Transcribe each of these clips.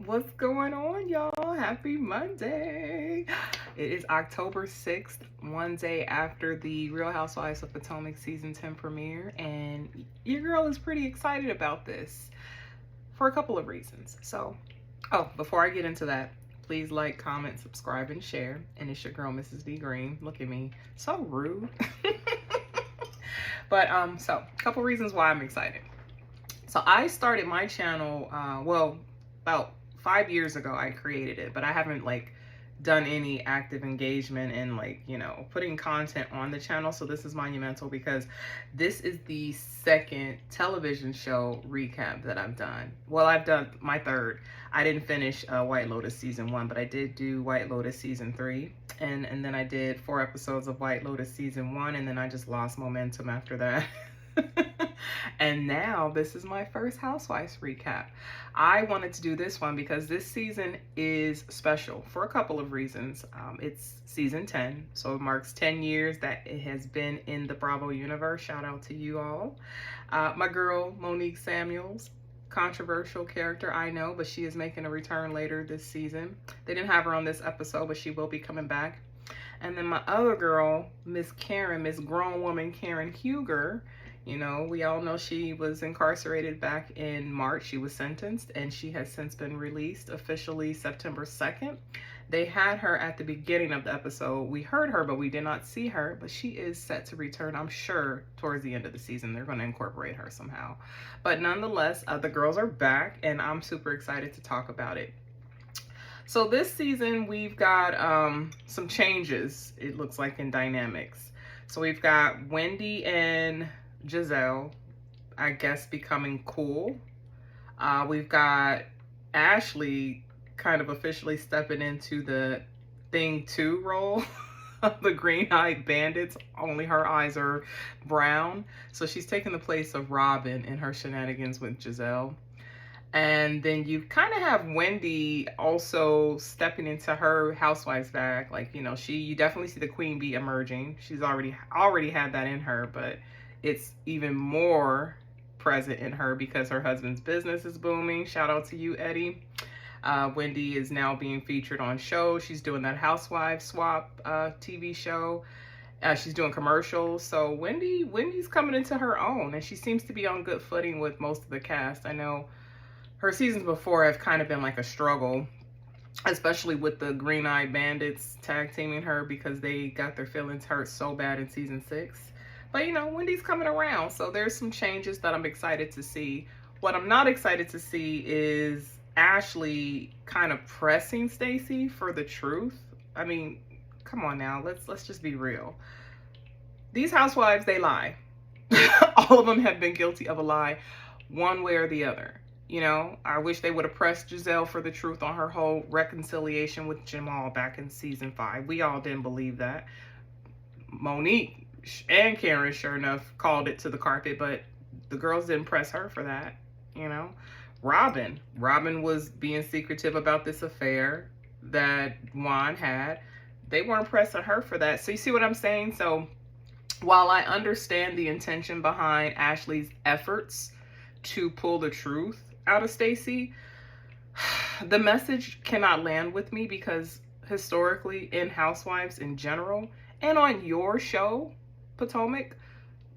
What's going on, y'all? Happy Monday. It is October 6th, one day after the Real Housewives of Potomac season 10 premiere, and your girl is pretty excited about this for a couple of reasons. Before I get into that, please like, comment, subscribe, and share. And it's your girl, Mrs. D Green. Look at me. So rude. A couple reasons why I'm excited. So I started my channel, about 5 years ago. I created it, but I haven't done any active engagement and putting content on the channel. So this is monumental because this is the second television show recap that I've done. Well, I've done my third. I didn't finish White Lotus season 1, but I did do White Lotus season 3. And then I did 4 episodes of White Lotus season 1, and then I just lost momentum after that. And now this is my first Housewives recap. I wanted to do this one because this season is special for a couple of reasons. It's season 10, so it marks 10 years that it has been in the Bravo universe. Shout out to you all. My girl, Monique Samuels, controversial character, I know, but she is making a return later this season. They didn't have her on this episode, but she will be coming back. And then my other girl, Miss Karen, Miss Grown Woman Karen Huger. You know, we all know she was incarcerated back in March. She was sentenced and she has since been released officially September 2nd. They had her at the beginning of the episode. We heard her, but we did not see her. But she is set to return, I'm sure, towards the end of the season. They're going to incorporate her somehow. But nonetheless, the girls are back and I'm super excited to talk about it. So this season, we've got some changes, it looks like, in dynamics. So we've got Wendy and Giselle, I guess, becoming cool. We've got Ashley kind of officially stepping into the Thing 2 role of the green-eyed bandits, only her eyes are brown. So she's taking the place of Robin in her shenanigans with Giselle. And then you kind of have Wendy also stepping into her housewives bag. You definitely see the queen bee emerging. She's already had that in her, but it's even more present in her because her husband's business is booming. Shout out to you, Eddie. Wendy is now being featured on shows. She's doing that Housewives Swap TV show. She's doing commercials. So Wendy's coming into her own, and she seems to be on good footing with most of the cast. I know her seasons before have kind of been like a struggle, especially with the green-eyed bandits tag teaming her because they got their feelings hurt so bad in season 6. But Wendy's coming around, so there's some changes that I'm excited to see. What I'm not excited to see is Ashley kind of pressing Stacey for the truth. I mean, come on now, let's just be real. These housewives, they lie. All of them have been guilty of a lie, one way or the other. I wish they would have pressed Giselle for the truth on her whole reconciliation with Jamal back in season 5. We all didn't believe that. Monique and Karen, sure enough, called it to the carpet, but the girls didn't press her for that. Robin was being secretive about this affair that Juan had. They weren't pressing her for that. So you see what I'm saying? So while I understand the intention behind Ashley's efforts to pull the truth out of Stacey, the message cannot land with me because historically in Housewives in general and on your show, Potomac,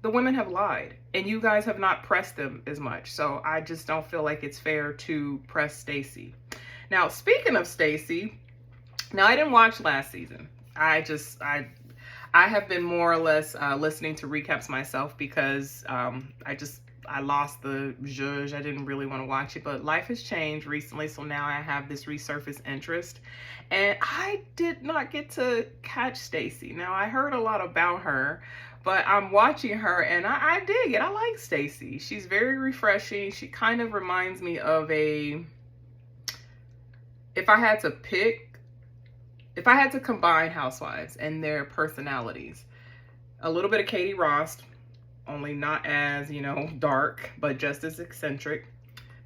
the women have lied and you guys have not pressed them as much. So I just don't feel like it's fair to press Stacey. Now, speaking of Stacey, now I didn't watch last season. I have been more or less listening to recaps myself because I lost the zhuzh. I didn't really want to watch it, but life has changed recently, so now I have this resurfaced interest. And I did not get to catch Stacey. Now, I heard a lot about her, but I'm watching her and I dig it. I like Stacey. She's very refreshing. She kind of reminds me of if I had to combine Housewives and their personalities, a little bit of Katie Ross, only not as, dark, but just as eccentric.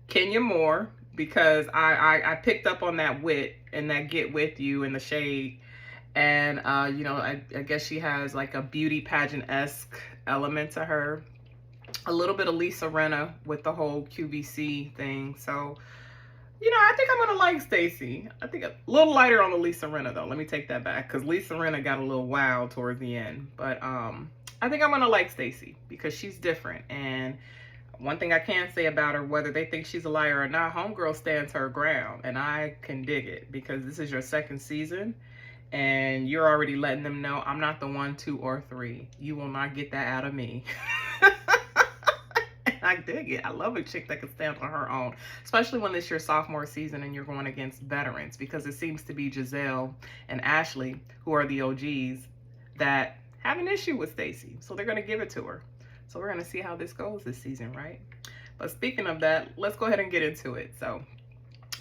Kenya Moore, because I picked up on that wit and that get with you and the shade. And, I guess she has like a beauty pageant-esque element to her. A little bit of Lisa Rinna with the whole QVC thing. So You know, I think I'm gonna like Stacey. I think a little lighter on the Lisa Rinna though. Let me take that back, because Lisa Rinna got a little wild towards the end. But I think I'm gonna like Stacey because she's different. And one thing I can say about her, whether they think she's a liar or not, homegirl stands her ground, and I can dig it because this is your second season, and you're already letting them know I'm not the 1, 2, or 3. You will not get that out of me. I dig it. I love a chick that can stand on her own, especially when it's your sophomore season and you're going against veterans, because it seems to be Giselle and Ashley, who are the OGs, that have an issue with Stacey. So they're going to give it to her. So we're going to see how this goes this season, right? But speaking of that, let's go ahead and get into it. So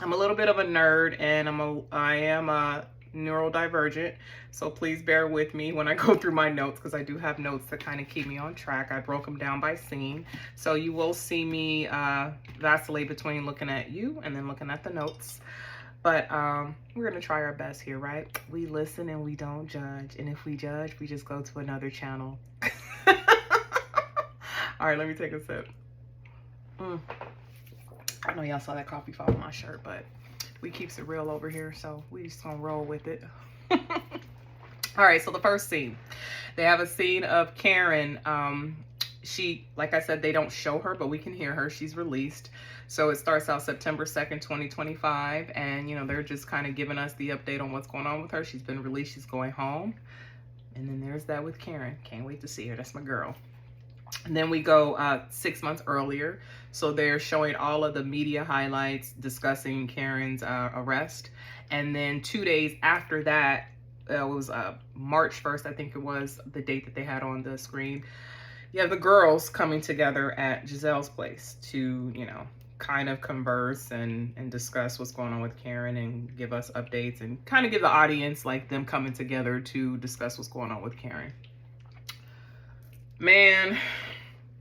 I'm a little bit of a nerd, and I am a neurodivergent, so please bear with me when I go through my notes, because I do have notes that kind of keep me on track. I broke them down by scene, so you will see me vacillate between looking at you and then looking at the notes. But we're gonna try our best here, right? We listen and we don't judge, and if we judge, we just go to another channel. All right, let me take a sip. I know y'all saw that coffee fall on my shirt, but we keeps it real over here, so we just gonna roll with it. All right, so the first scene, they have a scene of Karen. She, like I said, they don't show her, but we can hear her. She's released. So it starts out September 2nd, 2025, and you know, they're just kind of giving us the update on what's going on with her. She's been released, she's going home. And then there's that with Karen. Can't wait to see her. That's my girl. And then we go 6 months earlier. So they're showing all of the media highlights discussing Karen's arrest. And then 2 days after that, it was March 1st, I think it was the date that they had on the screen. You have the girls coming together at Giselle's place to, you know, kind of converse and discuss what's going on with Karen and give us updates and kind of give the audience like them coming together to discuss what's going on with Karen. Man,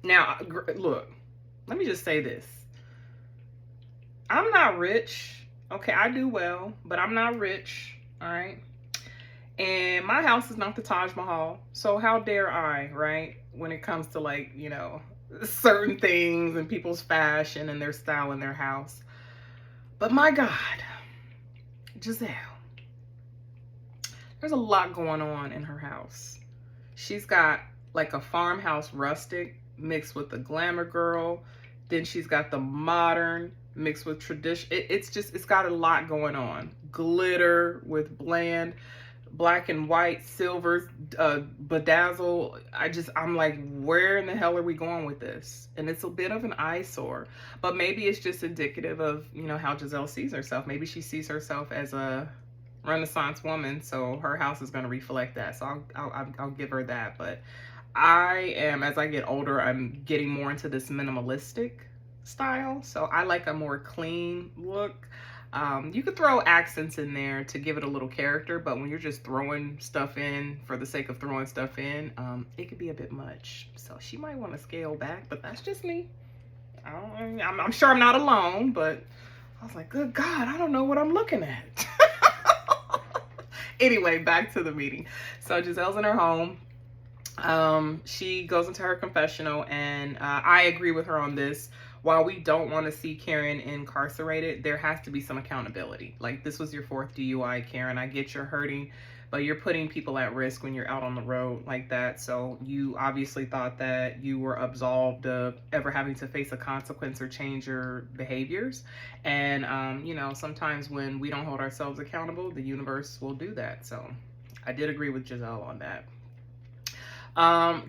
now look, let me just say this. I'm not rich. Okay, I do well, but I'm not rich, all right? And my house is not the Taj Mahal, so how dare I, right? When it comes to like, you know, certain things and people's fashion and their style in their house. But my God, Giselle, there's a lot going on in her house. She's got like a farmhouse rustic mixed with the glamour girl. Then she's got the modern mixed with tradition. It's got a lot going on. Glitter with bland, black and white, silver, bedazzle. I'm like, where in the hell are we going with this? And it's a bit of an eyesore, but maybe it's just indicative of, you know, how Giselle sees herself. Maybe she sees herself as a Renaissance woman, so her house is going to reflect that. So I'll give her that. But I am, as I get older, I'm getting more into this minimalistic style. So I like a more clean look. You could throw accents in there to give it a little character, but when you're just throwing stuff in for the sake of throwing stuff in, it could be a bit much. So she might want to scale back, but that's just me. I'm sure I'm not alone, but I was like, good God, I don't know what I'm looking at. Anyway, back to the meeting. So Giselle's in her home. She goes into her confessional, and I agree with her on this. While we don't want to see Karen incarcerated, there has to be some accountability. Like, this was your 4th DUI, Karen. I get you're hurting, but you're putting people at risk when you're out on the road like that. So you obviously thought that you were absolved of ever having to face a consequence or change your behaviors. And, you know, sometimes when we don't hold ourselves accountable, the universe will do that. So I did agree with Giselle on that.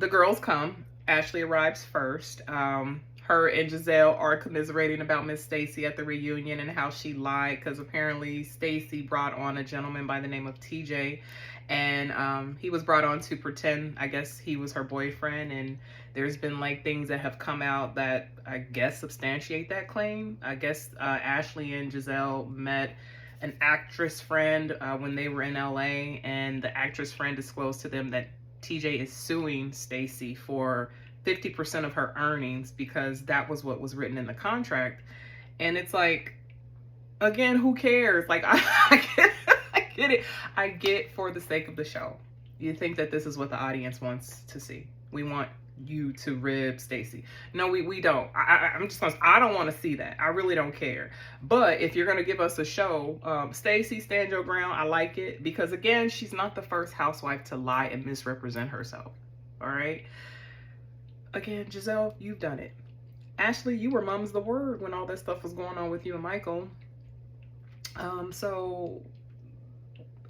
The girls come. Ashley arrives first. Her and Giselle are commiserating about Miss Stacey at the reunion and how she lied, because apparently Stacey brought on a gentleman by the name of TJ, and he was brought on to pretend, I guess, he was her boyfriend. And there's been like things that have come out that I guess substantiate that claim. I guess Ashley and Giselle met an actress friend when they were in LA, and the actress friend disclosed to them that TJ is suing Stacey for 50% of her earnings, because that was what was written in the contract. And it's like, again, who cares? Like, I get it. I get for the sake of the show. You think that this is what the audience wants to see. We want you to rib Stacey. No, we don't. I'm just gonna, I don't want to see that. I really don't care. But if you're gonna give us a show, Stacey, stand your ground. I like it because again, she's not the first housewife to lie and misrepresent herself. All right. Again, Giselle, you've done it. Ashley, you were mum's the word when all that stuff was going on with you and Michael. So,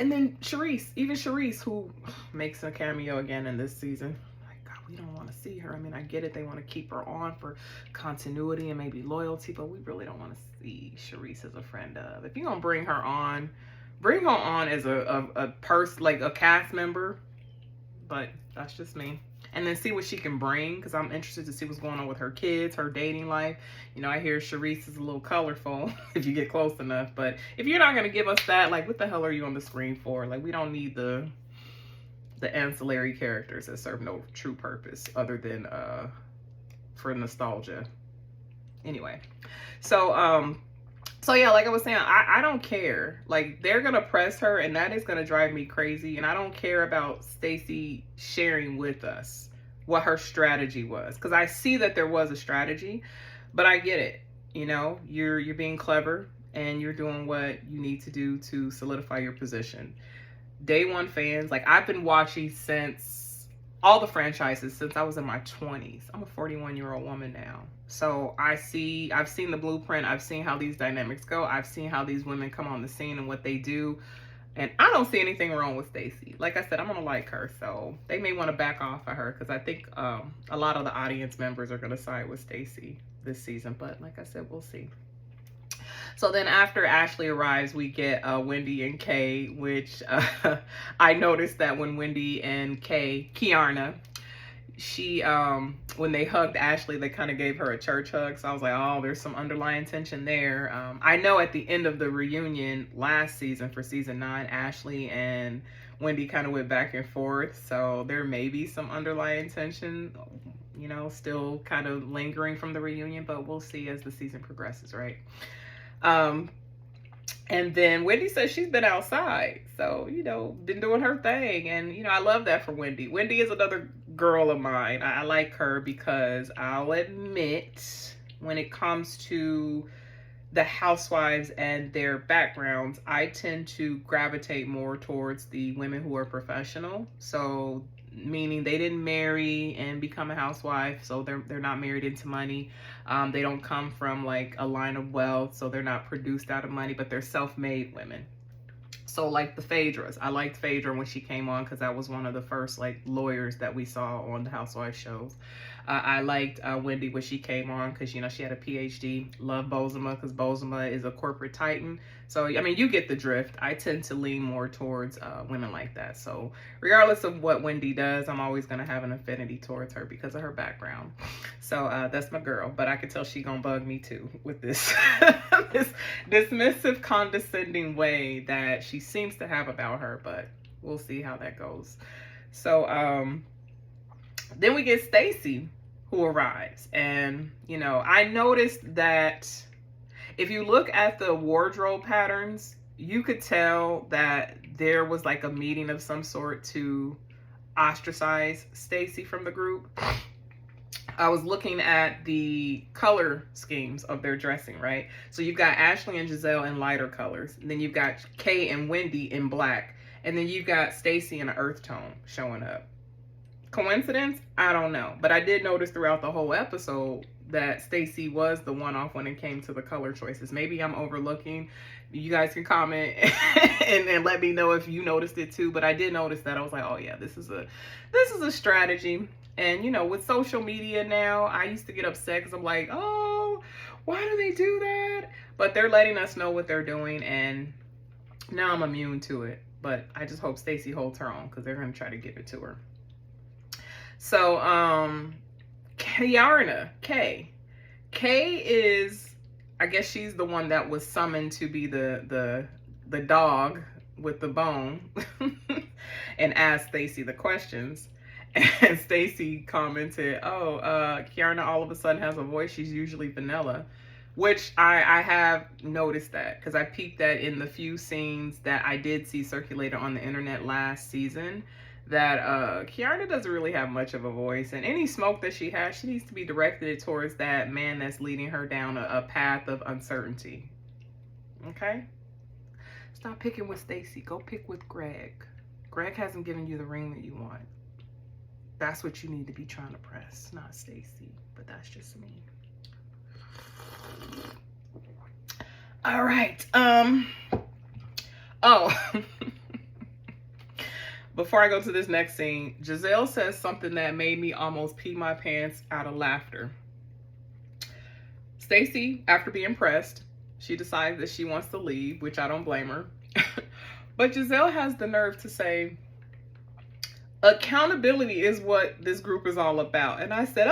and then Charisse, even Charisse, who makes a cameo again in this season. Like, God, we don't want to see her. I mean, I get it. They want to keep her on for continuity and maybe loyalty, but we really don't want to see Charisse as a friend of. If you're going to bring her on as a person, like a cast member, but that's just me. And then see what she can bring, because I'm interested to see what's going on with her kids, her dating life. You know, I hear Charisse is a little colorful if you get close enough. But if you're not going to give us that, like, what the hell are you on the screen for? Like, we don't need the ancillary characters that serve no true purpose other than for nostalgia. Anyway, so yeah, like I was saying, I don't care. Like, they're gonna press her, and that is gonna drive me crazy. And I don't care about Stacey sharing with us what her strategy was, because I see that there was a strategy, but I get it. You know, you're being clever and you're doing what you need to do to solidify your position. Day one fans, like, I've been watching since all the franchises since I was in my 20s. I'm a 41-year-old woman now. So I've seen the blueprint. I've seen how these dynamics go. I've seen how these women come on the scene and what they do. And I don't see anything wrong with Stacey. Like I said, I'm going to like her. So they may want to back off of her, because I think a lot of the audience members are going to side with Stacey this season. But like I said, we'll see. So then after Ashley arrives, we get Wendy and Kay, which I noticed that when Wendy and Kiarna, she when they hugged Ashley, they kind of gave her a church hug. So I was like, oh, there's some underlying tension there. I know at the end of the reunion last season for season 9, Ashley and Wendy kind of went back and forth. So there may be some underlying tension, you know, still kind of lingering from the reunion, but we'll see as the season progresses, right? And then Wendy says she's been outside. So, you know, been doing her thing. And, you know, I love that for Wendy. Wendy is another girl of mine. I like her because I'll admit, when it comes to the housewives and their backgrounds, I tend to gravitate more towards the women who are professional. So, meaning they didn't marry and become a housewife, so they're not married into money. They don't come from like a line of wealth, so they're not produced out of money, but they're self-made women. So like the Phaedras, I liked Phaedra when she came on because that was one of the first like lawyers that we saw on the Housewives shows. I liked Wendy when she came on because, you know, she had a PhD. Love Bozema because Bozema is a corporate titan. So, I mean, you get the drift. I tend to lean more towards women like that. So regardless of what Wendy does, I'm always going to have an affinity towards her because of her background. So that's my girl. But I could tell she going to bug me too with this, this dismissive, condescending way that she seems to have about her. But we'll see how that goes. So then we get Stacey, who arrives. And, you know, I noticed that if you look at the wardrobe patterns, you could tell that there was like a meeting of some sort to ostracize Stacey from the group. I was looking at the color schemes of their dressing, right? So you've got Ashley and Giselle in lighter colors. And then you've got Kay and Wendy in black. And then you've got Stacey in an earth tone showing up. Coincidence? I don't know. But I did notice throughout the whole episode that Stacey was the one-off when it came to the color choices. Maybe I'm overlooking. You guys can comment and let me know if you noticed it too. But I did notice that. I was like, oh yeah, this is a strategy. And, you know, with social media now, I used to get upset because I'm like, oh, why do they do that? But they're letting us know what they're doing, and now I'm immune to it. But I just hope Stacey holds her own because they're going to try to give it to her. So, Kiarna, Kay is, I guess she's the one that was summoned to be the dog with the bone and asked Stacey the questions. And Stacey commented, oh, Kiarna all of a sudden has a voice. She's usually vanilla, which I have noticed that because I peeped that in the few scenes that I did see circulated on the internet last season, that Kiana doesn't really have much of a voice, and any smoke that she has, she needs to be directed towards that man that's leading her down a path of uncertainty. Okay? Stop picking with Stacy. Go pick with Greg. Greg hasn't given you the ring that you want. That's what you need to be trying to press, not Stacy. But that's just me. All right. Oh. Before I go to this next scene, Giselle says something that made me almost pee my pants out of laughter. Stacy, after being pressed, she decides that she wants to leave, which I don't blame her. But Giselle has the nerve to say, accountability is what this group is all about. And I said,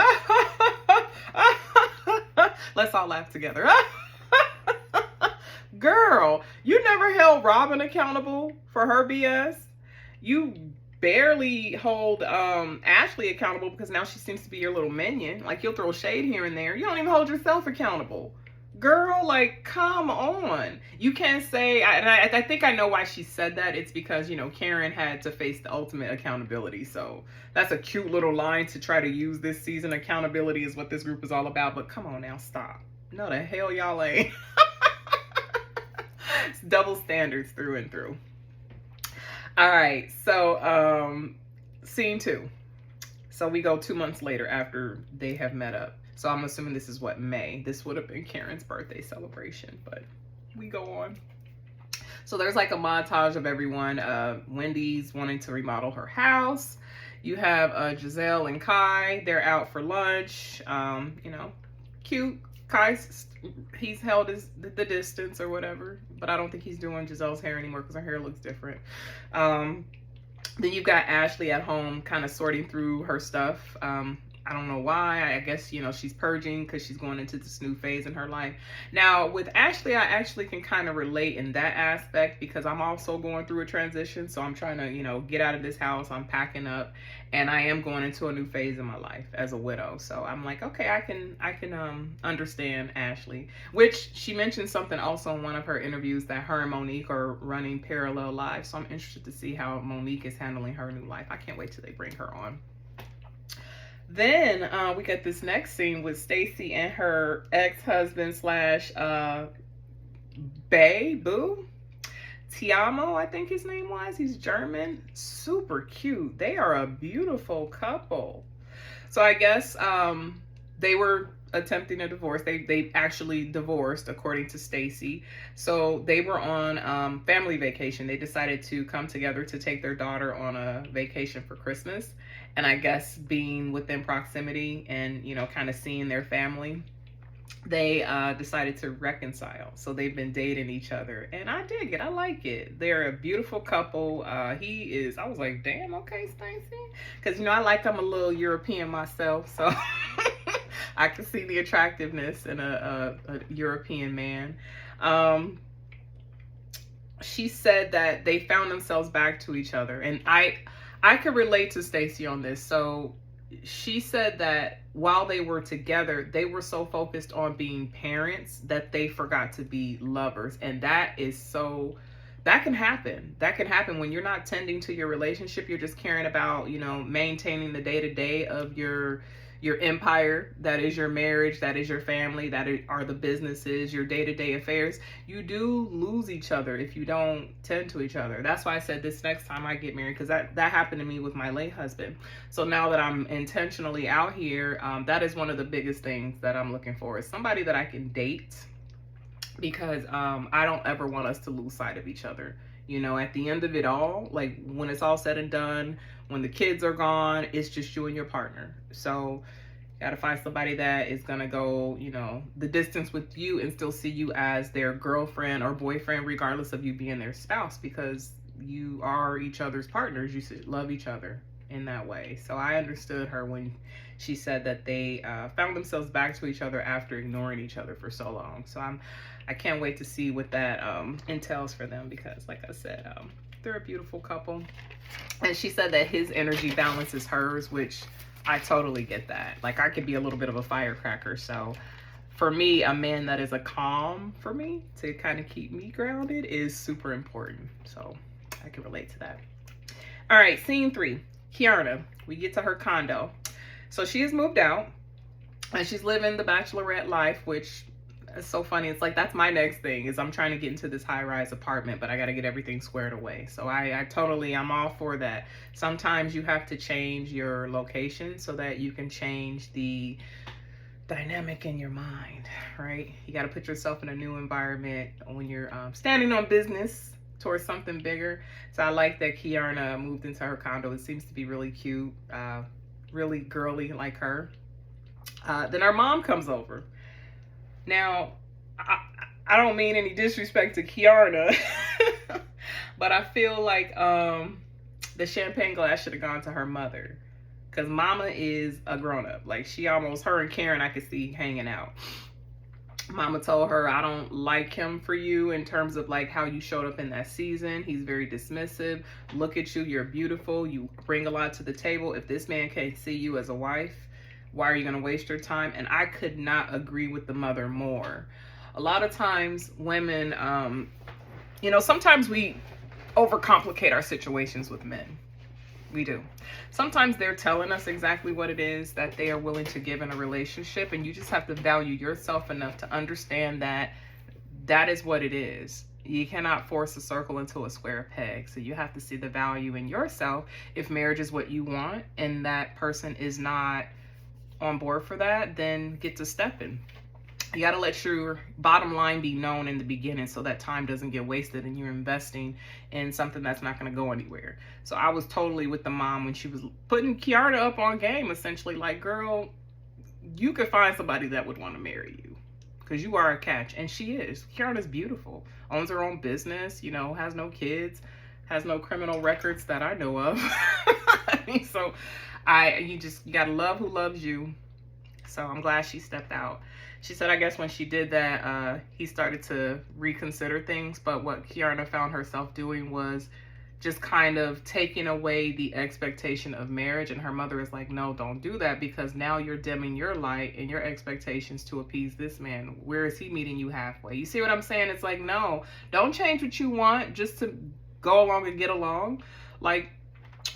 let's all laugh together. Girl, you never held Robin accountable for her BS. You barely hold Ashley accountable because now she seems to be your little minion. Like, you'll throw shade here and there. You don't even hold yourself accountable. Girl, like, come on. You can't say, and I think I know why she said that. It's because, you know, Karen had to face the ultimate accountability. So that's a cute little line to try to use this season. Accountability is what this group is all about. But come on now, stop. No, the hell y'all ain't. It's double standards through and through. All right, so scene 2. So we go 2 months later after they have met up. So I'm assuming this is what, May. This would have been Karen's birthday celebration, but we go on. So there's like a montage of everyone. Wendy's wanting to remodel her house. You have Giselle and Kai. They're out for lunch. You know, cute. Kai's, he's held the distance or whatever, but I don't think he's doing Giselle's hair anymore because her hair looks different. Then you've got Ashley at home kind of sorting through her stuff. I don't know why. I guess, you know, she's purging because she's going into this new phase in her life. Now, with Ashley, I actually can kind of relate in that aspect because I'm also going through a transition. So I'm trying to, you know, get out of this house. I'm packing up and I am going into a new phase in my life as a widow. So I'm like, okay, I can understand Ashley, which she mentioned something also in one of her interviews that her and Monique are running parallel lives. So I'm interested to see how Monique is handling her new life. I can't wait till they bring her on. Then we get this next scene with Stacy and her ex-husband slash boo, Tiamo, I think his name was. He's German. Super cute. They are a beautiful couple. So I guess they were attempting a divorce. They actually divorced, according to Stacy. So they were on family vacation. They decided to come together to take their daughter on a vacation for Christmas. And I guess being within proximity and, you know, kind of seeing their family, they decided to reconcile. So they've been dating each other. And I dig it. I like it. They're a beautiful couple. He is, I was like, damn, okay, Stacey. Because, you know, I like I'm a little European myself. So I can see the attractiveness in a European man. She said that they found themselves back to each other. And I could relate to Stacy on this. So she said that while they were together, they were so focused on being parents that they forgot to be lovers. And that can happen. That can happen when you're not tending to your relationship. You're just caring about, you know, maintaining the day-to-day of your empire. That is your marriage. That is your family. That are the businesses, your day-to-day affairs. You do lose each other if you don't tend to each other. That's why I said this next time I get married, because that happened to me with my late husband. So now that I'm intentionally out here, that is one of the biggest things that I'm looking for, is somebody that I can date, because I don't ever want us to lose sight of each other. You know, at the end of it all, like when it's all said and done, when the kids are gone, it's just you and your partner. So you gotta find somebody that is gonna go, you know, the distance with you and still see you as their girlfriend or boyfriend, regardless of you being their spouse, because you are each other's partners. You should love each other in that way. So I understood her when she said that they found themselves back to each other after ignoring each other for so long. So I can't wait to see what that entails for them, because like I said, they're a beautiful couple. And she said that his energy balances hers, which I totally get that. Like, I could be a little bit of a firecracker. So for me, a man that is a calm for me to kind of keep me grounded is super important. So I can relate to that. All right, scene 3. Kiana. We get to her condo. So she has moved out and she's living the bachelorette life, which is so funny. It's like, that's my next thing, is I'm trying to get into this high-rise apartment, but I got to get everything squared away. So I'm all for that. Sometimes you have to change your location so that you can change the dynamic in your mind, right? You got to put yourself in a new environment when you're standing on business towards something bigger. So I like that Kiana moved into her condo. It seems to be really cute, really girly like her. Then our mom comes over. Now, I don't mean any disrespect to Kiana, but I feel like the champagne glass should have gone to her mother, because mama is a grown-up. Like, her and Karen I could see hanging out. Mama told her, I don't like him for you in terms of like how you showed up in that season. He's very dismissive. Look at you, you're beautiful. You bring a lot to the table. If this man can't see you as a wife, why are you going to waste your time? And I could not agree with the mother more. A lot of times women, sometimes we overcomplicate our situations with men. We do. Sometimes they're telling us exactly what it is that they are willing to give in a relationship, and you just have to value yourself enough to understand that that is what it is. You cannot force a circle into a square peg. So you have to see the value in yourself. If marriage is what you want and that person is not on board for that, then get to stepping. You got to let your bottom line be known in the beginning so that time doesn't get wasted and you're investing in something that's not going to go anywhere. So I was totally with the mom when she was putting Kiana up on game, essentially like, girl, you could find somebody that would want to marry you because you are a catch. And she is. Kiana's beautiful, owns her own business, has no kids, has no criminal records that I know of. So you got to love who loves you. So I'm glad she stepped out. She said, I guess when she did that, he started to reconsider things. But what Kiana found herself doing was just kind of taking away the expectation of marriage. And her mother is like, no, don't do that, because now you're dimming your light and your expectations to appease this man. Where is he meeting you halfway? You see what I'm saying? It's like, no, don't change what you want just to go along and get along. Like,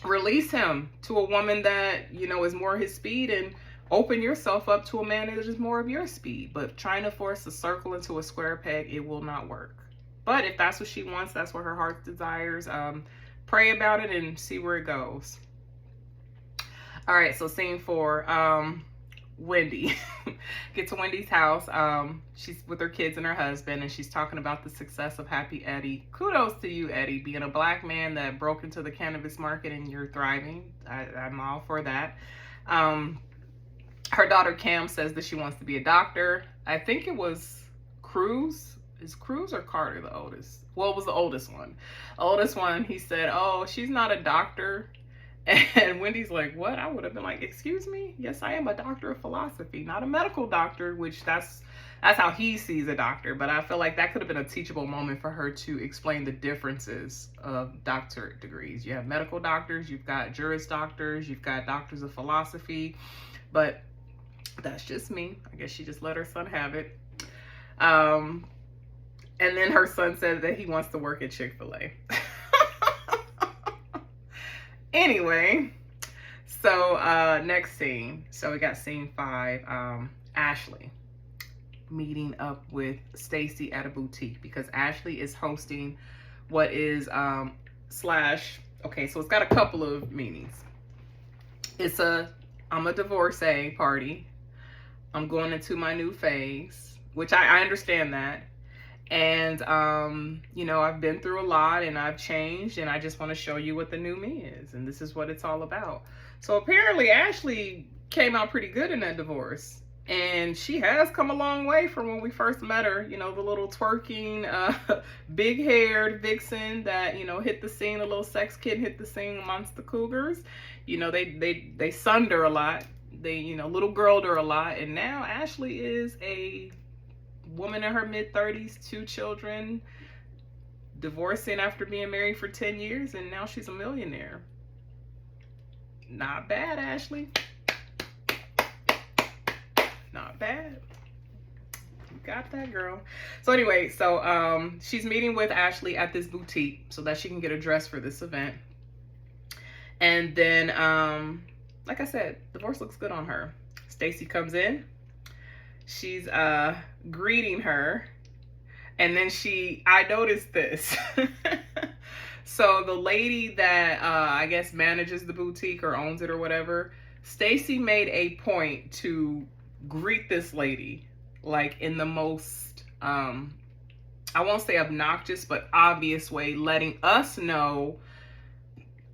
release him to a woman that, is more his speed, and open yourself up to a man that is more of your speed. But trying to force a circle into a square peg, it will not work. But if that's what she wants, that's what her heart desires, pray about it and see where it goes. All right, so scene 4, Wendy. Get to Wendy's house. She's with her kids and her husband, and she's talking about the success of Happy Eddie. Kudos to you, Eddie, being a black man that broke into the cannabis market and you're thriving. I'm all for that. Her daughter Cam says that she wants to be a doctor. I think it was Cruz. Is Cruz or Carter the oldest? Well, it was the oldest one. The oldest one, he said, oh, she's not a doctor. And Wendy's like, what? I would have been like, excuse me? Yes, I am a doctor of philosophy, not a medical doctor, which that's how he sees a doctor. But I feel like that could have been a teachable moment for her to explain the differences of doctorate degrees. You have medical doctors, you've got juris doctors, you've got doctors of philosophy. But that's just me. I guess she just let her son have it. And then her son said that he wants to work at Chick-fil-A. Anyway, so next scene. So we got scene 5. Ashley meeting up with Stacy at a boutique, because Ashley is hosting what is okay, so it's got a couple of meanings. It's I'm a divorcee party. I'm going into my new phase, which I understand that. And, I've been through a lot and I've changed, and I just want to show you what the new me is. And this is what it's all about. So apparently Ashley came out pretty good in that divorce. And she has come a long way from when we first met her. The little twerking, big-haired vixen that, hit the scene, a little sex kid hit the scene amongst the cougars. They sunned her a lot. They, little girled her a lot. And now Ashley is a woman in her mid-30s, 2 children, divorcing after being married for 10 years, and now she's a millionaire. Not bad, Ashley. Not bad. You got that, girl. So anyway, she's meeting with Ashley at this boutique so that she can get a dress for this event. And then, like I said, divorce looks good on her. Stacy comes in. She's greeting her. And then I noticed this. So the lady that I guess manages the boutique or owns it or whatever, Stacy made a point to greet this lady like in the most I won't say obnoxious but obvious way, letting us know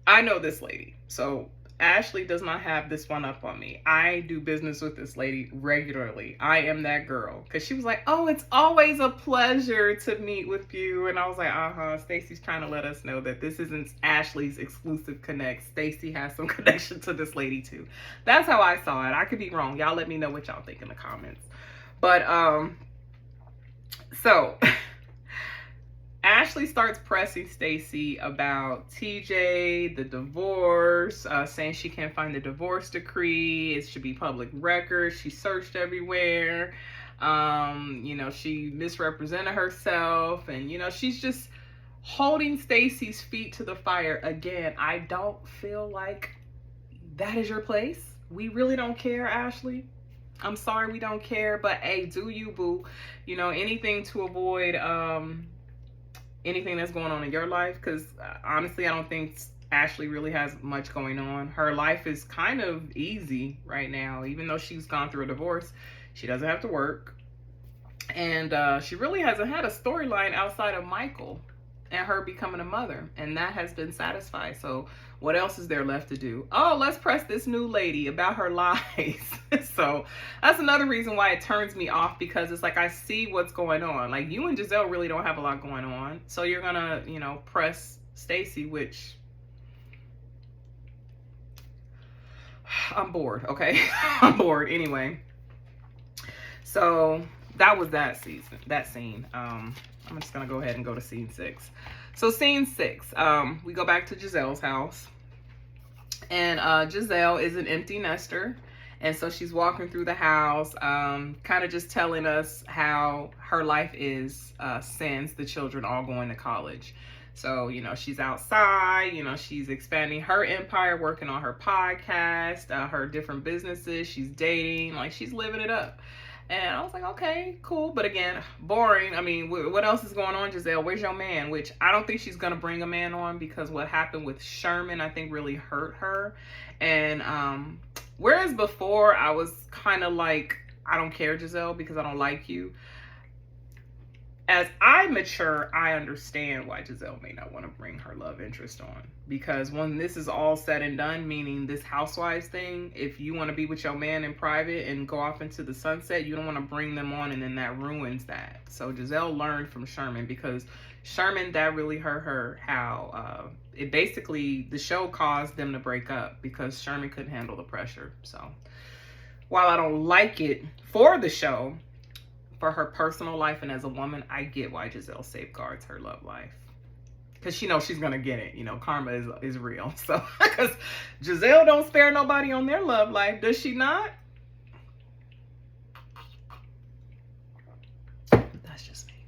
I know this lady. So Ashley does not have this one up on me. I do business with this lady regularly. I am that girl. Because she was like, oh, it's always a pleasure to meet with you. And I was like, Stacy's trying to let us know that this isn't Ashley's exclusive connect. Stacy has some connection to this lady too. That's how I saw it. I could be wrong. Y'all let me know what y'all think in the comments. But, so... Ashley starts pressing Stacy about TJ, the divorce, saying she can't find the divorce decree. It should be public record. She searched everywhere. She misrepresented herself. And, she's just holding Stacy's feet to the fire. Again, I don't feel like that is your place. We really don't care, Ashley. I'm sorry we don't care. But, hey, do you, boo. Anything to avoid... anything that's going on in your life, because honestly I don't think Ashley really has much going on. Her life is kind of easy right now, even though she's gone through a divorce. She doesn't have to work, and she really hasn't had a storyline outside of Michael and her becoming a mother, and that has been satisfied. So what else is there left to do? Oh, let's press this new lady about her lies. So that's another reason why it turns me off, because it's like I see what's going on. Like, you and Giselle really don't have a lot going on, so you're gonna press Stacy, which I'm bored. Okay. I'm bored anyway. So that was that scene. I'm just gonna go ahead and go to scene 6. So scene 6, we go back to Giselle's house, and Giselle is an empty nester, and so she's walking through the house, kind of just telling us how her life is since the children all going to college. So, she's outside, she's expanding her empire, working on her podcast, her different businesses, she's dating, like she's living it up. And I was like, okay, cool. But again, boring. I mean, what else is going on, Giselle? Where's your man? Which I don't think she's going to bring a man on, because what happened with Sherman, I think, really hurt her. And whereas before I was kind of like, I don't care, Giselle, because I don't like you. As I mature, I understand why Giselle may not want to bring her love interest on. Because when this is all said and done, meaning this Housewives thing, if you want to be with your man in private and go off into the sunset, you don't want to bring them on, and then that ruins that. So Giselle learned from Sherman, because Sherman, that really hurt her, how it basically, the show caused them to break up because Sherman couldn't handle the pressure. So while I don't like it for the show, for her personal life and as a woman, I get why Giselle safeguards her love life, because she knows she's gonna get it. Karma is real. So because Giselle don't spare nobody on their love life, does she not? That's just me.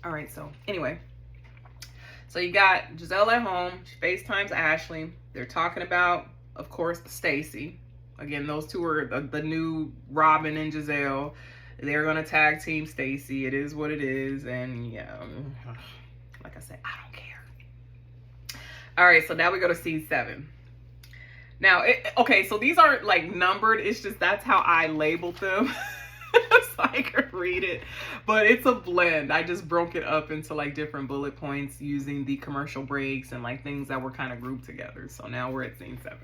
All right, so anyway, so you got Giselle at home. She FaceTimes Ashley. They're talking about, of course, Stacy. Again, those two are the new Robin and Giselle. They're going to tag team Stacy. It is what it is. And yeah, like I said, I don't care. All right, so now we go to scene 7. Now, okay, so these aren't like numbered. It's just that's how I labeled them. So I can read it. But it's a blend. I just broke it up into like different bullet points using the commercial breaks and like things that were kind of grouped together. So now we're at scene 7.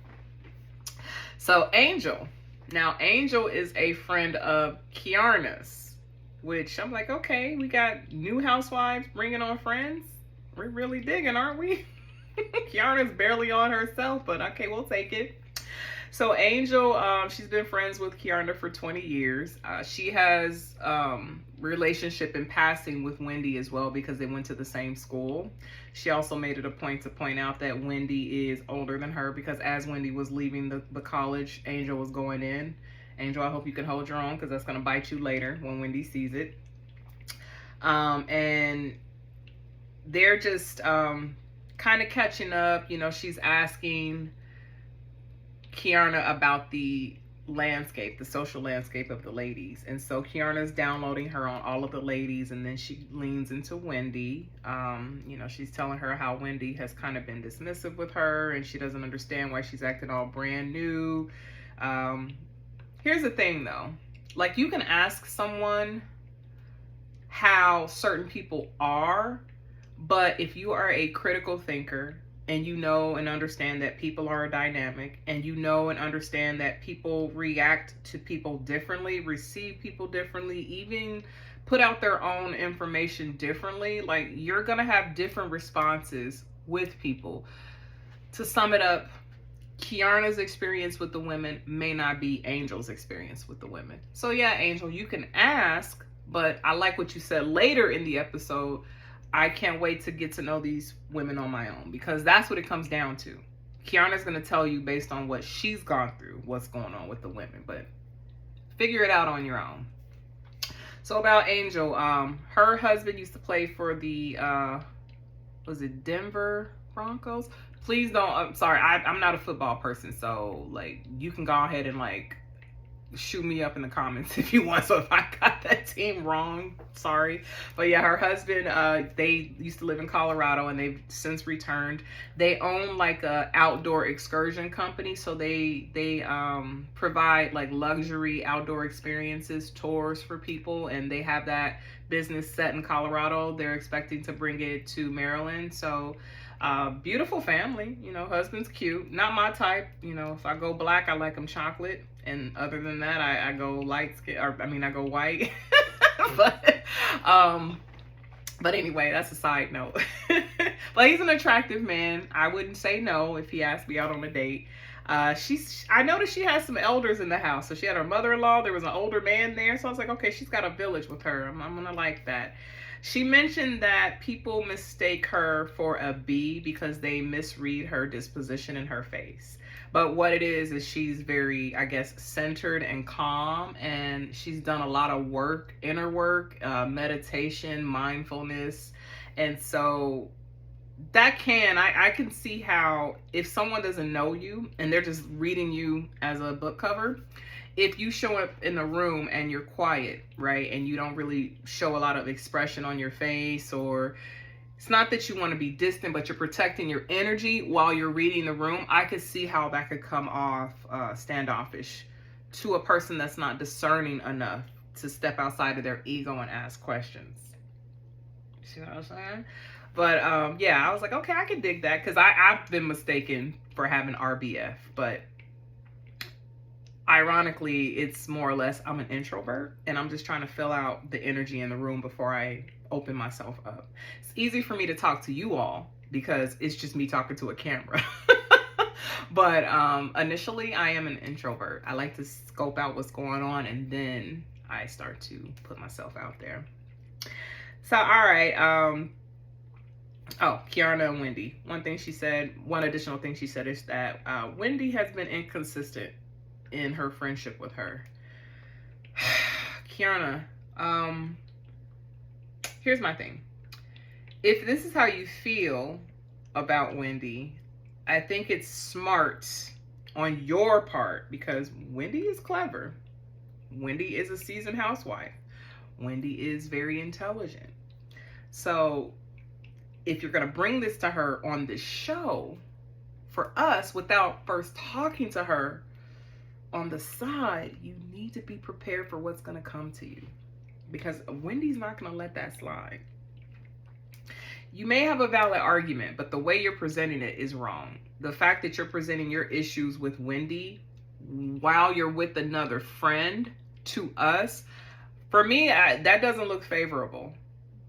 So Angel. Now, Angel is a friend of Kiarna's, which I'm like, okay, we got new housewives bringing on friends. We're really digging, aren't we? Kiarna's barely on herself, but okay, we'll take it. So Angel, she's been friends with Kiarna for 20 years. She has relationship in passing with Wendy as well, because they went to the same school. She also made it a point to point out that Wendy is older than her, because as Wendy was leaving the college, Angel was going in. Angel, I hope you can hold your own, because that's going to bite you later when Wendy sees it. And they're just kind of catching up. She's asking Kiana about the landscape, the social landscape of the ladies. And so Kiana's downloading her on all of the ladies, and then she leans into Wendy. You know, she's telling her how Wendy has kind of been dismissive with her, and she doesn't understand why she's acting all brand new. Here's the thing though, like, you can ask someone how certain people are, but if you are a critical thinker and you know and understand that people are dynamic, and you know and understand that people react to people differently, receive people differently, even put out their own information differently, like, you're gonna have different responses with people. To sum it up, Kiana's experience with the women may not be Angel's experience with the women. So yeah, Angel, you can ask, but I like what you said later in the episode. I can't wait to get to know these women on my own, because that's what it comes down to. Kiana's going to tell you based on what she's gone through, what's going on with the women, but figure it out on your own. So about Angel, her husband used to play for the, was it Denver Broncos? Please don't, I'm sorry, I'm not a football person, so, like, you can go ahead and, like, shoot me up in the comments if you want. So if I got that team wrong, sorry. But yeah, her husband, they used to live in Colorado, and they've since returned. They own like a outdoor excursion company, so they provide like luxury outdoor experiences, tours for people, and they have that business set in Colorado. They're expecting to bring it to Maryland. So beautiful family, you know, husband's cute, not my type. You know, if I go black, I like them chocolate, and other than that, I go light skin, or I mean, I go white. But anyway, that's a side note. But he's an attractive man. I wouldn't say no if he asked me out on a date. I noticed she has some elders in the house. So she had her mother-in-law, there was an older man there, so I was like, okay, she's got a village with her. I'm gonna like that. She mentioned that people mistake her for a bee because they misread her disposition in her face. But what it is she's very, I guess, centered and calm, and she's done a lot of work, inner work, meditation, mindfulness. And so that I can see how if someone doesn't know you and they're just reading you as a book cover, if you show up in the room and you're quiet, right, and you don't really show a lot of expression on your face, or it's not that you want to be distant, but you're protecting your energy while you're reading the room, I could see how that could come off standoffish to a person that's not discerning enough to step outside of their ego and ask questions. See what I'm saying? But yeah, I was like, okay, I can dig that, because I've been mistaken for having RBF, but ironically, it's more or less I'm an introvert, and I'm just trying to fill out the energy in the room before I open myself up. It's easy for me to talk to you all because it's just me talking to a camera. But initially, I am an introvert. I like to scope out what's going on, and then I start to put myself out there. So, all right. Oh, Kiana and Wendy. One additional thing she said is that Wendy has been inconsistent in her friendship with her. Kiana, here's my thing. If this is how you feel about Wendy, I think it's smart on your part, because Wendy is clever. Wendy is a seasoned housewife. Wendy is very intelligent. So if you're going to bring this to her on this show for us without first talking to her on the side, you need to be prepared for what's going to come to you, because Wendy's not going to let that slide. You may have a valid argument, but the way you're presenting it is wrong. The fact that you're presenting your issues with Wendy while you're with another friend, to us, for me, that doesn't look favorable,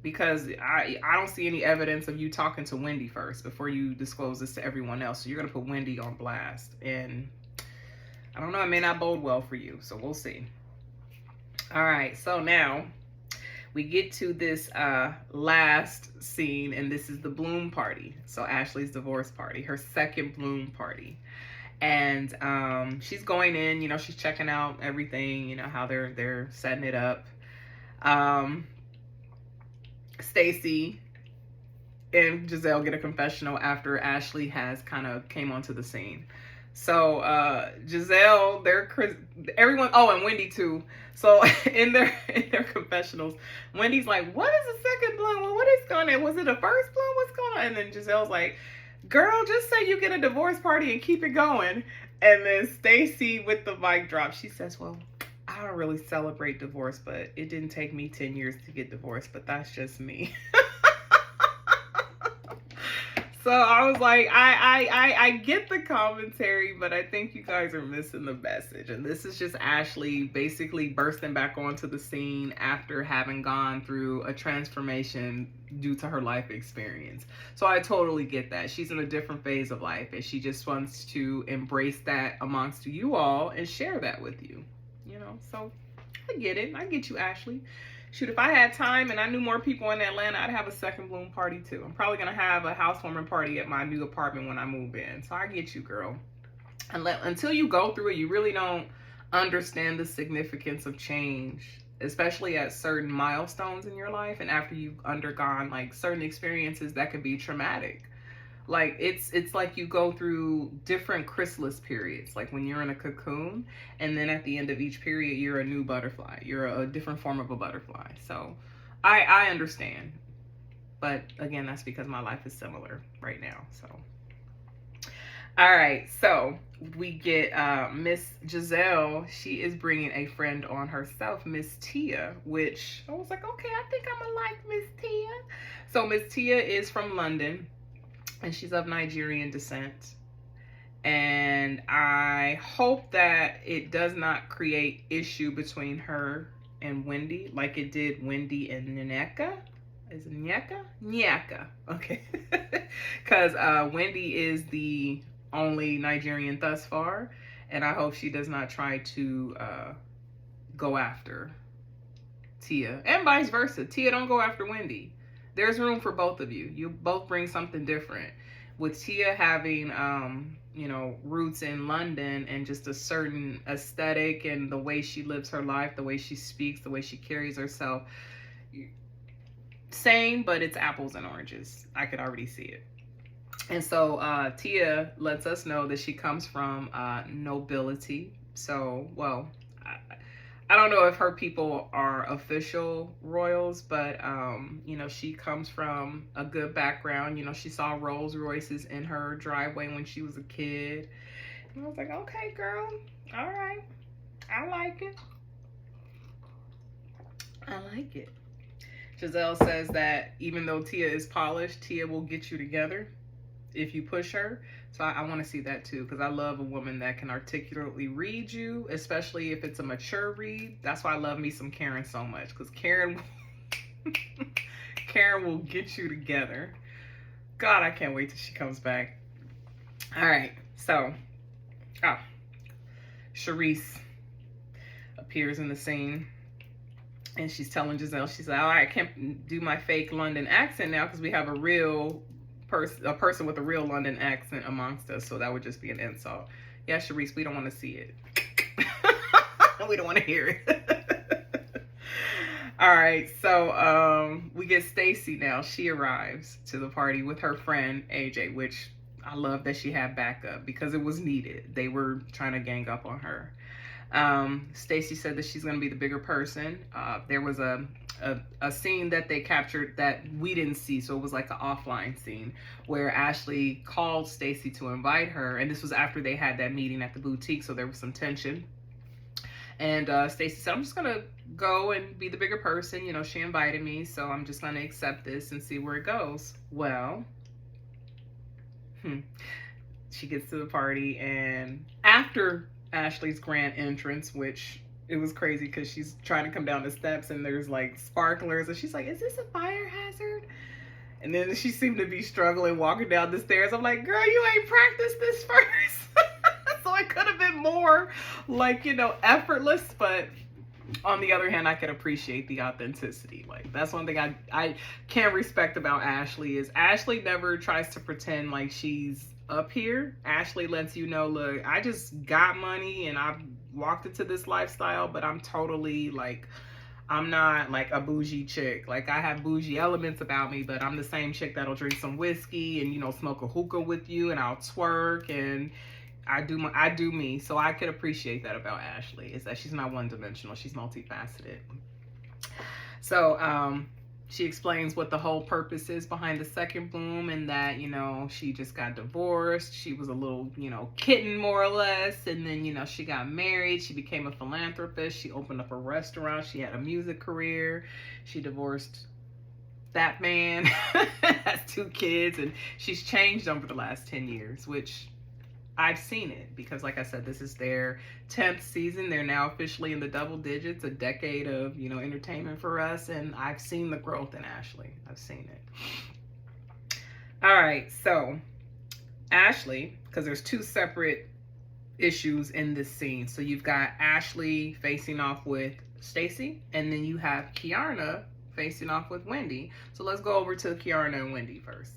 because I don't see any evidence of you talking to Wendy first before you disclose this to everyone else. So you're going to put Wendy on blast, and I don't know, it may not bode well for you, so we'll see. All right, so now we get to this last scene, and this is the Bloom party. So Ashley's divorce party, her second Bloom party. And she's going in, you know, she's checking out everything, you know, how they're setting it up. Stacy and Giselle get a confessional after Ashley has kind of came onto the scene. So Giselle, everyone, oh, and Wendy too. So in their confessionals, Wendy's like, "What is the second blunt? Well, what is going on? Was it a first blunt? What's going on?" And then Giselle's like, "Girl, just say you get a divorce party and keep it going." And then Stacy with the mic drop, she says, "Well, I don't really celebrate divorce, but it didn't take me 10 years to get divorced, but that's just me." So I was like, I get the commentary, but I think you guys are missing the message. And this is just Ashley basically bursting back onto the scene after having gone through a transformation due to her life experience. So I totally get that. She's in a different phase of life, and she just wants to embrace that amongst you all and share that with you. You know, so I get it. I get you, Ashley. Shoot, if I had time and I knew more people in Atlanta, I'd have a second bloom party too. I'm probably gonna have a housewarming party at my new apartment when I move in. So I get you, girl. And until you go through it, you really don't understand the significance of change, especially at certain milestones in your life and after you've undergone like certain experiences that can be traumatic. Like it's like you go through different chrysalis periods, like when you're in a cocoon, and then at the end of each period you're a new butterfly, you're a different form of a butterfly. So I understand, but again, that's because my life is similar right now. So all right, so we get Miss Giselle. She is bringing a friend on herself, Miss Tia, which I was like, okay, I think I'm gonna like Miss Tia. So Miss Tia is from London, and she's of Nigerian descent. And I hope that it does not create issue between her and Wendy like it did Wendy and Nneka. Is it Nneka? Nneka. Okay. Because Wendy is the only Nigerian thus far. And I hope she does not try to go after Tia. And vice versa. Tia, don't go after Wendy. There's room for both of you. You both bring something different. With Tia having, you know, roots in London and just a certain aesthetic and the way she lives her life, the way she speaks, the way she carries herself. Same, but it's apples and oranges. I could already see it. And so Tia lets us know that she comes from nobility. So, well, I don't know if her people are official royals, but, you know, she comes from a good background. You know, she saw Rolls Royces in her driveway when she was a kid. And I was like, okay, girl. All right. I like it. I like it. Giselle says that even though Tia is polished, Tia will get you together if you push her. So I want to see that too, because I love a woman that can articulately read you, especially if it's a mature read. That's why I love me some Karen so much, because Karen will get you together. God, I can't wait till she comes back. All right, so Charisse appears in the scene, and she's telling Giselle, she's like, "Oh, I can't do my fake London accent now because we have a person with a real London accent amongst us, so that would just be an insult." Yeah, Charisse, we don't want to see it. We don't want to hear it. All right, so we get Stacy now. She arrives to the party with her friend AJ, which I love that she had backup because it was needed. They were trying to gang up on her. Stacy said that she's going to be the bigger person. There was a scene that they captured that we didn't see, so it was like an offline scene where Ashley called Stacy to invite her, and this was after they had that meeting at the boutique, so there was some tension. And Stacy said, "I'm just gonna go and be the bigger person. You know, she invited me, so I'm just gonna accept this and see where it goes." Well, she gets to the party, and after Ashley's grand entrance, which it was crazy because she's trying to come down the steps and there's like sparklers, and she's like, "Is this a fire hazard?" And then she seemed to be struggling walking down the stairs. I'm like, "Girl, you ain't practiced this first." So it could have been more like, you know, effortless, but on the other hand, I can appreciate the authenticity. Like, that's one thing I can respect about Ashley is Ashley never tries to pretend like she's up here. Ashley lets you know, look, I just got money and I've walked into this lifestyle, but I'm totally like, I'm not like a bougie chick. Like, I have bougie elements about me, but I'm the same chick that'll drink some whiskey and, you know, smoke a hookah with you, and I'll twerk, and I do me. So I could appreciate that about Ashley, is that she's not one dimensional. She's multifaceted. So she explains what the whole purpose is behind the second bloom, and that, you know, she just got divorced. She was a little, you know, kitten more or less. And then, you know, she got married. She became a philanthropist. She opened up a restaurant. She had a music career. She divorced that man, has 2 kids, and she's changed over the last 10 years, which I've seen it because, like I said, this is their 10th season. They're now officially in the double digits, a decade of, you know, entertainment for us. And I've seen the growth in Ashley. I've seen it. All right. So Ashley, because there's 2 separate issues in this scene. So you've got Ashley facing off with Stacey, and then you have Kiarna facing off with Wendy. So let's go over to Kiarna and Wendy first.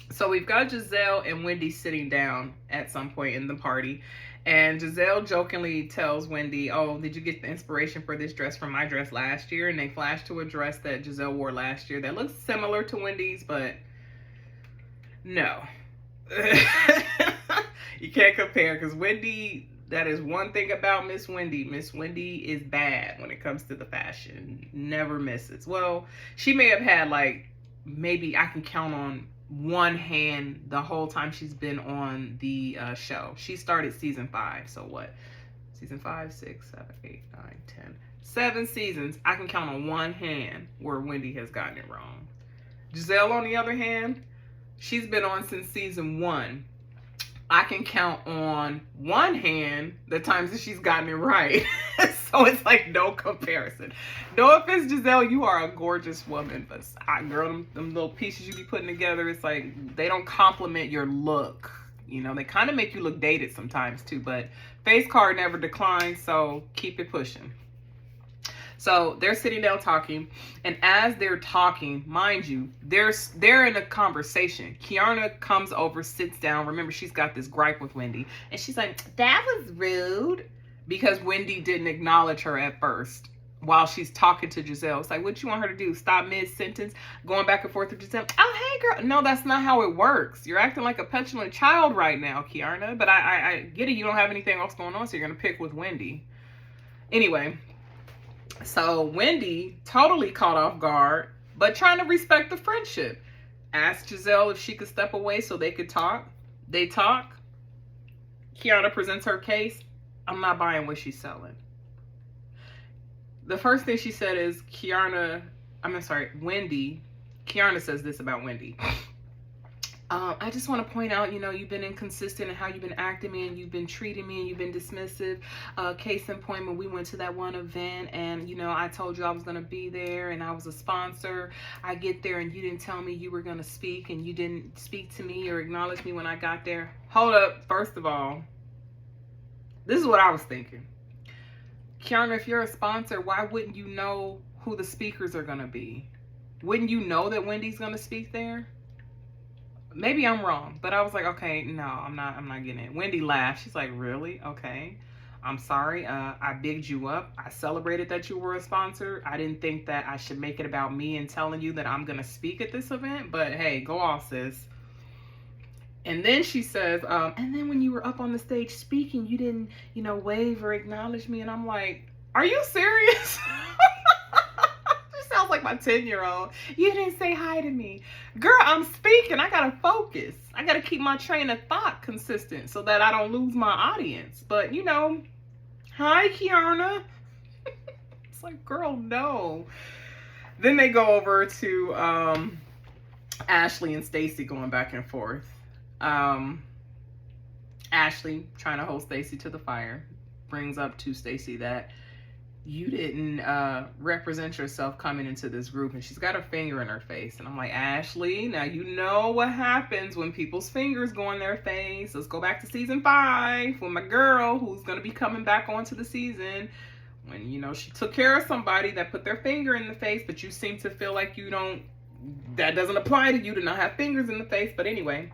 So we've got Giselle and Wendy sitting down at some point in the party, and Giselle jokingly tells Wendy, oh, did you get the inspiration for this dress from my dress last year? And they flash to a dress that Giselle wore last year that looks similar to Wendy's, but no. You can't compare, because Wendy, that is one thing about Miss Wendy. Miss Wendy is bad when it comes to the fashion. Never misses. Well, she may have had, like, maybe I can count on one hand the whole time she's been on the show. She started season 5. So what? Season 5, 6, 7, 8, 9, 10. 7 seasons. I can count on one hand where Wendy has gotten it wrong. Giselle, on the other hand, she's been on since season 1. I can count on one hand the times that she's gotten it right. So it's like no comparison. No offense, Giselle, you are a gorgeous woman, but girl, them little pieces you be putting together, it's like they don't complement your look. You know, they kind of make you look dated sometimes too, but face card never declines, so keep it pushing. So they're sitting down talking, and as they're talking, mind you, they're in a conversation. Kiarna comes over, sits down. Remember, she's got this gripe with Wendy, and she's like, that was rude, because Wendy didn't acknowledge her at first while she's talking to Giselle. It's like, what you want her to do? Stop mid-sentence, going back and forth with Giselle? Oh, hey, girl. No, that's not how it works. You're acting like a petulant child right now, Kiarna, but I get it. You don't have anything else going on, so you're going to pick with Wendy. Anyway, so Wendy, totally caught off guard, but trying to respect the friendship, asked Giselle if she could step away so they could talk. They talk. Kiarna presents her case. I'm not buying what she's selling. The first thing she said is Wendy. Kiarna says this about Wendy. I just want to point out, you know, you've been inconsistent in how you've been acting me, and you've been treating me, and you've been dismissive. Case in point, when we went to that one event, and, you know, I told you I was going to be there, and I was a sponsor. I get there, and you didn't tell me you were going to speak, and you didn't speak to me or acknowledge me when I got there. Hold up. First of all, this is what I was thinking. Kiarna, if you're a sponsor, why wouldn't you know who the speakers are going to be? Wouldn't you know that Wendy's going to speak there? Maybe I'm wrong, but I was like, okay, no, I'm not getting it. Wendy laughed. She's like, really? Okay. I'm sorry. I bigged you up. I celebrated that you were a sponsor. I didn't think that I should make it about me and telling you that I'm going to speak at this event, but hey, go off, sis. And then she says, and then when you were up on the stage speaking, you didn't, you know, wave or acknowledge me. And I'm like, are you serious? Sounds like my 10-year-old. You didn't say hi to me. Girl, I'm speaking. I gotta focus. I gotta keep my train of thought consistent so that I don't lose my audience. But, you know, hi, Kiarna. It's like, girl, no. Then they go over to Ashley and Stacey going back and forth. Ashley, trying to hold Stacey to the fire, brings up to Stacey that you didn't represent yourself coming into this group, and she's got a finger in her face. And I'm like, Ashley, now you know what happens when people's fingers go in their face. Let's go back to season 5 with my girl who's going to be coming back onto the season. When, you know, she took care of somebody that put their finger in the face, but you seem to feel like you don't, that doesn't apply to you to not have fingers in the face. But anyway,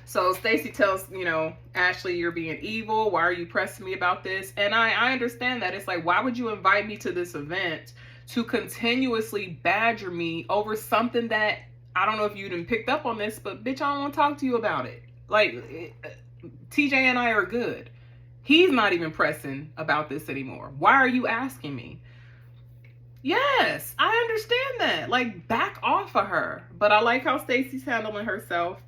so Stacey tells, you know, Ashley, you're being evil. Why are you pressing me about this? And I understand that. It's like, why would you invite me to this event to continuously badger me over something that, I don't know if you didn't picked up on this, but bitch, I don't want to talk to you about it. Like, TJ and I are good. He's not even pressing about this anymore. Why are you asking me? Yes, I understand that. Like, back off of her. But I like how Stacey's handling herself.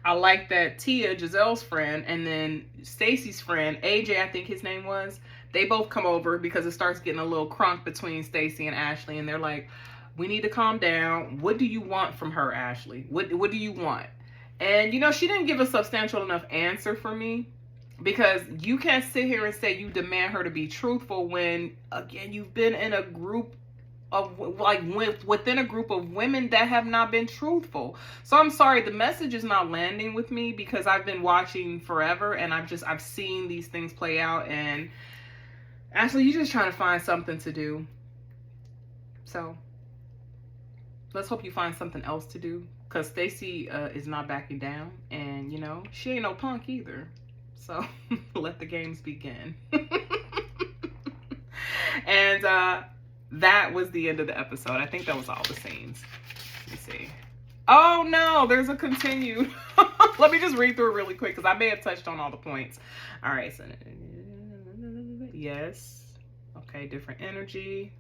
I like that Tia, Giselle's friend, and then Stacey's friend, AJ, I think his name was, they both come over because it starts getting a little crunk between Stacey and Ashley. And they're like, we need to calm down. What do you want from her, Ashley? What do you want? And, you know, she didn't give a substantial enough answer for me. Because you can't sit here and say you demand her to be truthful when, again, you've been in a group of, like, within a group of women that have not been truthful. So I'm sorry, the message is not landing with me because I've been watching forever and I've seen these things play out. And Ashley, you're just trying to find something to do. So let's hope you find something else to do, because Stacey is not backing down, and, you know, she ain't no punk either. So let the games begin. And that was the end of the episode. I think that was all the scenes. Let me see. Oh no, there's a continue. Let me just read through it really quick because I may have touched on all the points. All right. So, yes. Okay. Different energy.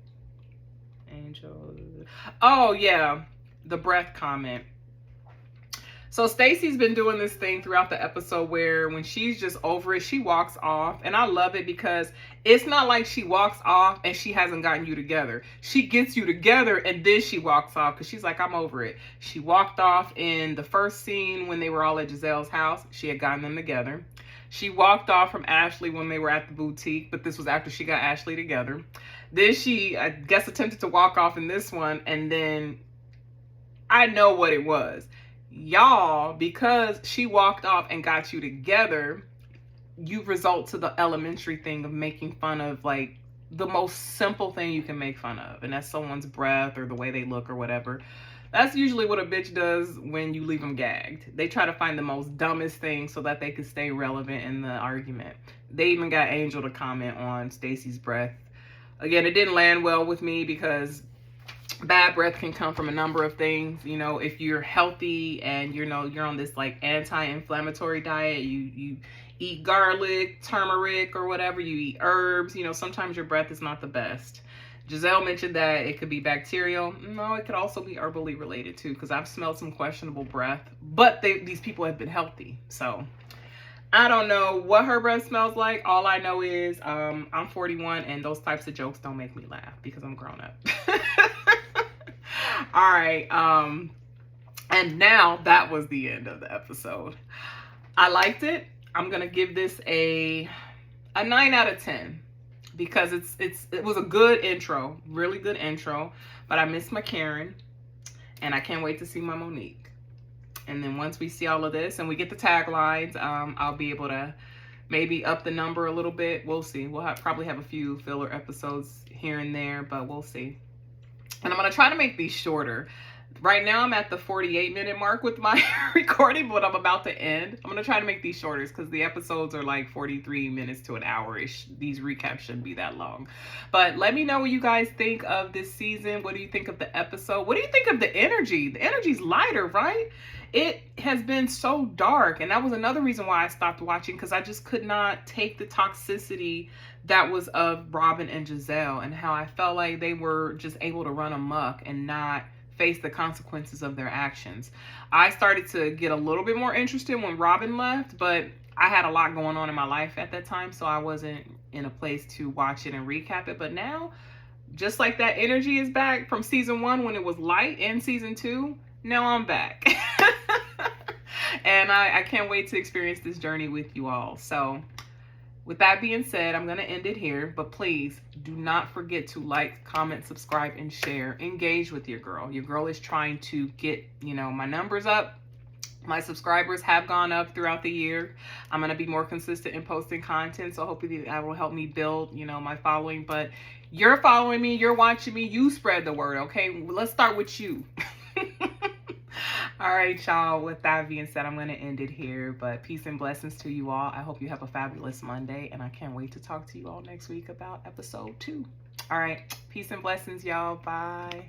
Angel. Oh yeah. The breath comment. So Stacey's been doing this thing throughout the episode where when she's just over it, she walks off. And I love it because it's not like she walks off and she hasn't gotten you together. She gets you together and then she walks off because she's like, I'm over it. She walked off in the first scene when they were all at Giselle's house. She had gotten them together. She walked off from Ashley when they were at the boutique, but this was after she got Ashley together. Then she, I guess, attempted to walk off in this one. And then I know what it was. Y'all, because she walked off and got you together, you result to the elementary thing of making fun of, like, the most simple thing you can make fun of, and that's someone's breath or the way they look or whatever. That's usually what a bitch does when you leave them gagged. They try to find the most dumbest thing so that they can stay relevant in the argument. They even got Angel to comment on Stacey's breath. Again, it didn't land well with me because bad breath can come from a number of things. You know, if you're healthy and you're on this like anti-inflammatory diet, you eat garlic, turmeric or whatever, you eat herbs, you know, sometimes your breath is not the best. Giselle mentioned that it could be bacterial. No, it could also be herbally related too, because I've smelled some questionable breath, but these people have been healthy. So I don't know what her breath smells like. All I know is I'm 41 and those types of jokes don't make me laugh because I'm grown up. All right. And now that was the end of the episode. I liked it. I'm going to give this a 9 out of 10 because it was a good intro, really good intro, but I miss my Karen and I can't wait to see my Monique. And then once we see all of this and we get the taglines, I'll be able to maybe up the number a little bit. We'll see. We'll probably have a few filler episodes here and there, but we'll see. And I'm going to try to make these shorter. Right now, I'm at the 48-minute mark with my recording, but I'm about to end. I'm going to try to make these shorter because the episodes are like 43 minutes to an hour-ish. These recaps shouldn't be that long. But let me know what you guys think of this season. What do you think of the episode? What do you think of the energy? The energy's lighter, right? It has been so dark. And that was another reason why I stopped watching, because I just could not take the toxicity that was of Robin and Giselle and how I felt like they were just able to run amok and not face the consequences of their actions. I started to get a little bit more interested when Robin left, but I had a lot going on in my life at that time, so I wasn't in a place to watch it and recap it. But now, just like that energy is back from season 1 when it was light, and season 2, now I'm back. And I can't wait to experience this journey with you all. So with that being said, I'm going to end it here, but please do not forget to like, comment, subscribe, and share. Engage with your girl. Your girl is trying to get, my numbers up. My subscribers have gone up throughout the year. I'm going to be more consistent in posting content, so hopefully that will help me build, my following. But you're following me, you're watching me, you spread the word, okay? Let's start with you. All right, y'all. With that being said, I'm going to end it here. But peace and blessings to you all. I hope you have a fabulous Monday. And I can't wait to talk to you all next week about episode 2. All right. Peace and blessings, y'all. Bye.